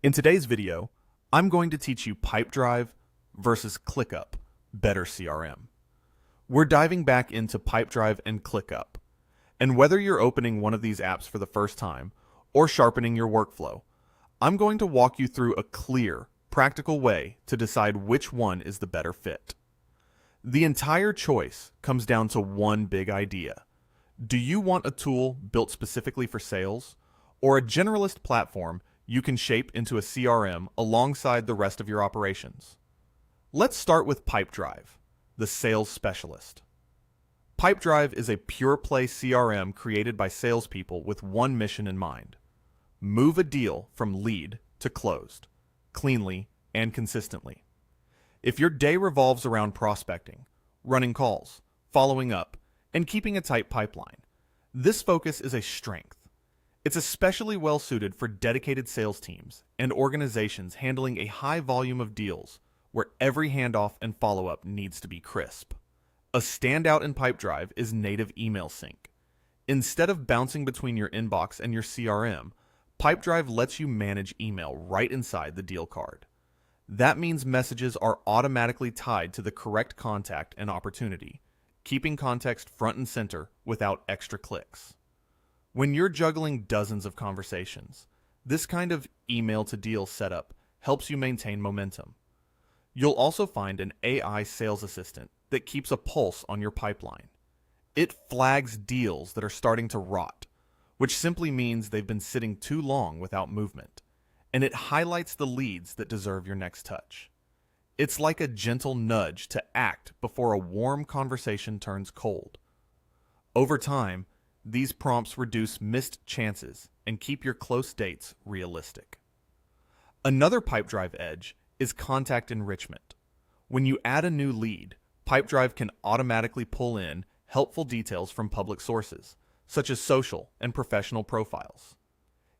In today's video, I'm going to teach you Pipedrive versus ClickUp, better CRM. We're diving back into Pipedrive and ClickUp, and whether you're opening one of these apps for the first time or sharpening your workflow, I'm going to walk you through a clear, practical way to decide which one is the better fit. The entire choice comes down to one big idea. Do you want a tool built specifically for sales, or a generalist platform you can shape into a CRM alongside the rest of your operations? Let's start with Pipedrive, the sales specialist. Pipedrive is a pure-play CRM created by salespeople with one mission in mind: move a deal from lead to closed, cleanly and consistently. If your day revolves around prospecting, running calls, following up, and keeping a tight pipeline, this focus is a strength. It's especially well suited for dedicated sales teams and organizations handling a high volume of deals where every handoff and follow-up needs to be crisp. A standout in Pipedrive is native email sync. Instead of bouncing between your inbox and your CRM, Pipedrive lets you manage email right inside the deal card. That means messages are automatically tied to the correct contact and opportunity, keeping context front and center without extra clicks. When you're juggling dozens of conversations, this kind of email-to-deal setup helps you maintain momentum. You'll also find an AI sales assistant that keeps a pulse on your pipeline. It flags deals that are starting to rot, which simply means they've been sitting too long without movement, and it highlights the leads that deserve your next touch. It's like a gentle nudge to act before a warm conversation turns cold. Over time, these prompts reduce missed chances and keep your close dates realistic. Another Pipedrive edge is contact enrichment. When you add a new lead, Pipedrive can automatically pull in helpful details from public sources, such as social and professional profiles.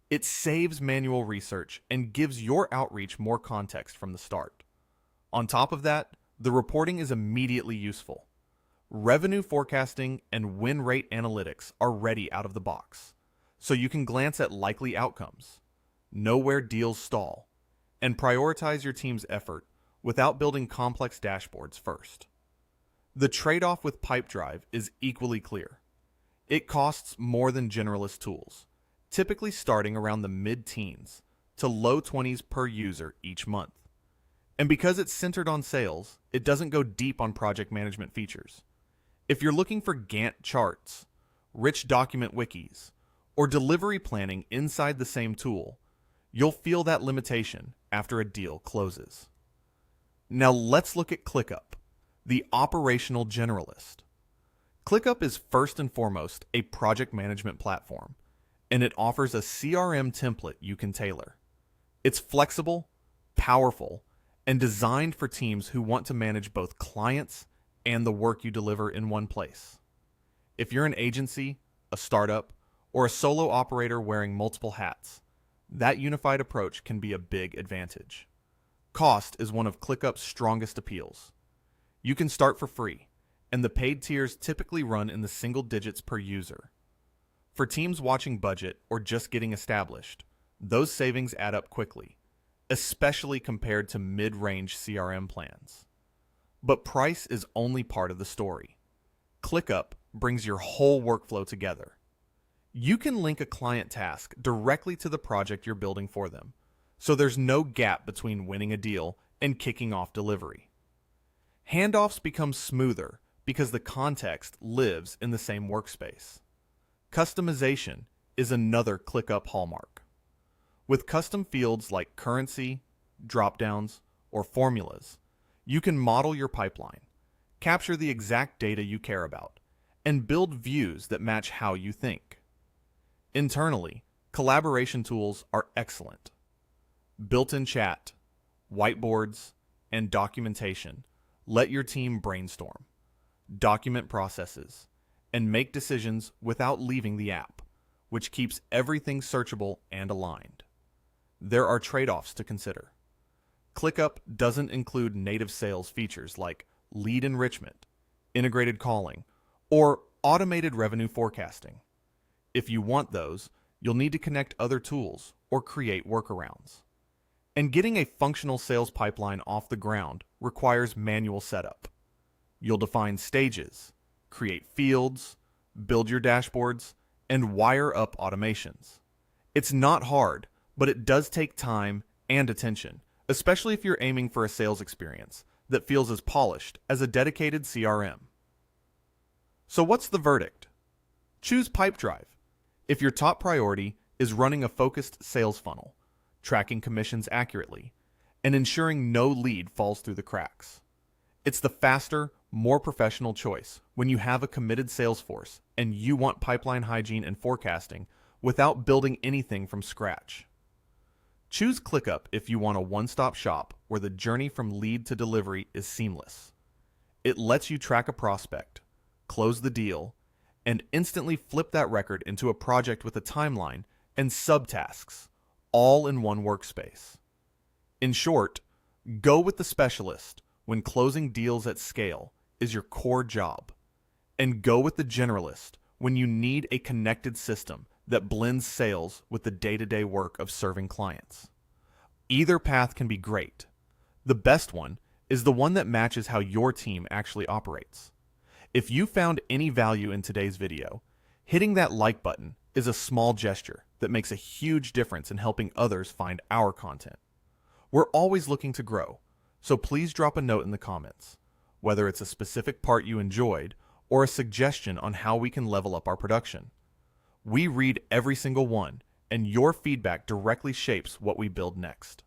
It saves manual research and gives your outreach more context from the start. On top of that, the reporting is immediately useful. Revenue forecasting and win rate analytics are ready out of the box, so you can glance at likely outcomes, know where deals stall, and prioritize your team's effort without building complex dashboards first. The trade-off with Pipedrive is equally clear. It costs more than generalist tools, typically starting around the mid-teens to low 20s per user each month. And because it's centered on sales, it doesn't go deep on project management features. If you're looking for Gantt charts, rich document wikis, or delivery planning inside the same tool, you'll feel that limitation after a deal closes. Now let's look at ClickUp, the operational generalist. ClickUp is first and foremost a project management platform, and it offers a CRM template you can tailor. It's flexible, powerful, and designed for teams who want to manage both clients and the work you deliver in one place. If you're an agency, a startup, or a solo operator wearing multiple hats, that unified approach can be a big advantage. Cost is one of ClickUp's strongest appeals. You can start for free, and the paid tiers typically run in the single digits per user. For teams watching budget or just getting established, those savings add up quickly, especially compared to mid-range CRM plans. But price is only part of the story. ClickUp brings your whole workflow together. You can link a client task directly to the project you're building for them, so there's no gap between winning a deal and kicking off delivery. Handoffs become smoother because the context lives in the same workspace. Customization is another ClickUp hallmark. With custom fields like currency, dropdowns, or formulas, you can model your pipeline, capture the exact data you care about, and build views that match how you think. Internally, collaboration tools are excellent. Built-in chat, whiteboards, and documentation let your team brainstorm, document processes, and make decisions without leaving the app, which keeps everything searchable and aligned. There are trade-offs to consider. ClickUp doesn't include native sales features like lead enrichment, integrated calling, or automated revenue forecasting. If you want those, you'll need to connect other tools or create workarounds. And getting a functional sales pipeline off the ground requires manual setup. You'll define stages, create fields, build your dashboards, and wire up automations. It's not hard, but it does take time and attention, especially if you're aiming for a sales experience that feels as polished as a dedicated CRM. So what's the verdict? Choose Pipedrive if your top priority is running a focused sales funnel, tracking commissions accurately, and ensuring no lead falls through the cracks. It's the faster, more professional choice when you have a committed sales force and you want pipeline hygiene and forecasting without building anything from scratch. Choose ClickUp if you want a one-stop shop where the journey from lead to delivery is seamless. It lets you track a prospect, close the deal, and instantly flip that record into a project with a timeline and subtasks, all in one workspace. In short, go with the specialist when closing deals at scale is your core job, and go with the generalist when you need a connected system that blends sales with the day-to-day work of serving clients. Either path can be great. The best one is the one that matches how your team actually operates. If you found any value in today's video, hitting that like button is a small gesture that makes a huge difference in helping others find our content. We're always looking to grow, so please drop a note in the comments, whether it's a specific part you enjoyed or a suggestion on how we can level up our production. We read every single one, and your feedback directly shapes what we build next.